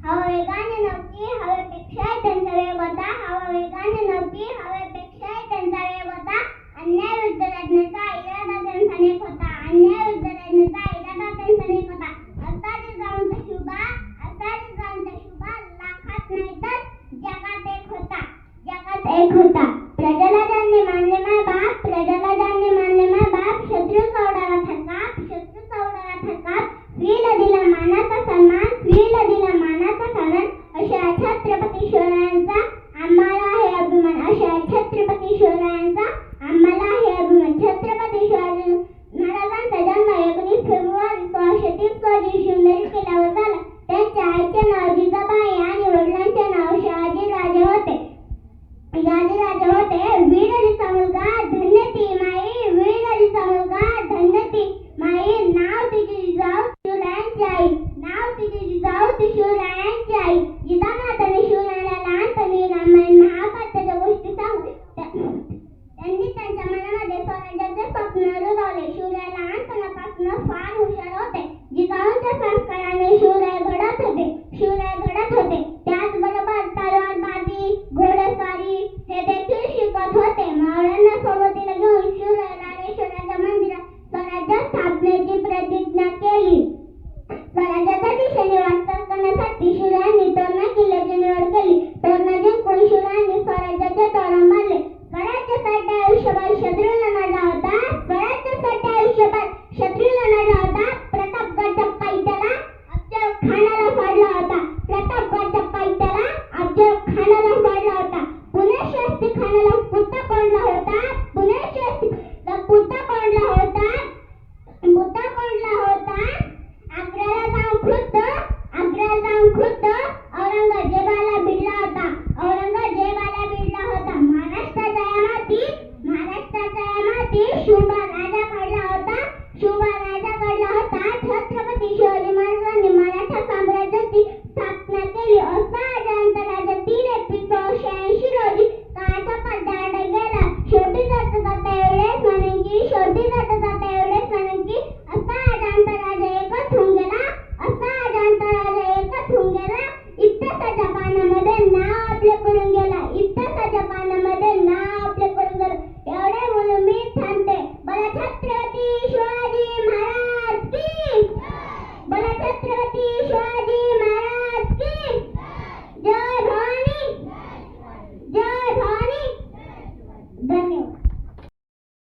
हवा वेगाने नव्हती, हवेपेक्षाही त्यांचा वेग होता. हवा वेगाने नव्हती, हवेपेक्षाही त्यांचा वेग होता. अन्यायविरुद्ध लढण्याचा इरादा त्यांचा नेक होता. अन्यायविरुद्ध लढण्याचा इरादा त्यांचा नेक होता. असा जिजाऊंचा शुभा, असा जिजाऊंचा शुभा लाखात नाही तर जगात एक होता, जगात एक होता. प्रजेला ज्यांनी मानले माय बाप, प्रजेला ज्यांनी मानले माय बाप, शत्रूचा उडाला थरकाप, शत्रूचा उडाला थरकाप. स्त्रीला दिला मानाचा सन्मान, स्त्रीला दिला मानाचा सन्मान. अशा छत्रपती शिवरायांचा आम्हाला आहे अभिमान, अशा छत्रपती शिवरायांचा आम्हाला आहे अभिमान. छत्रपती शिवाजी महाराजांचा जन्म 19 फेब्रुवारी 1630 रोजी शिवनेरी किल्ल्यावर झाला. त्यांच्या आईचे नाव जिजाबाई आणि वडिलांचे नाव शहाजीराजे होते. शहाजीराजे होते. वीरजीचा मुलगा धन्य ती माई, वीरजीचा मुलगा धन्य ती माई. नाव तिची जिजाऊ शिवरायांची आई, नाव तिची जिजाऊ ती शिवरायांची आई. जिजामाताने शिवरायांना लहानपणी रामायण महाभारताच्या गोष्टी सांगून त्यांनी त्यांच्या मनामध्ये स्वराज्याचे स्वप्न रुजवले. शिवराय लहानपणापासून फार हुशार होते. जिजाऊंच्या संस्काराने शिवराय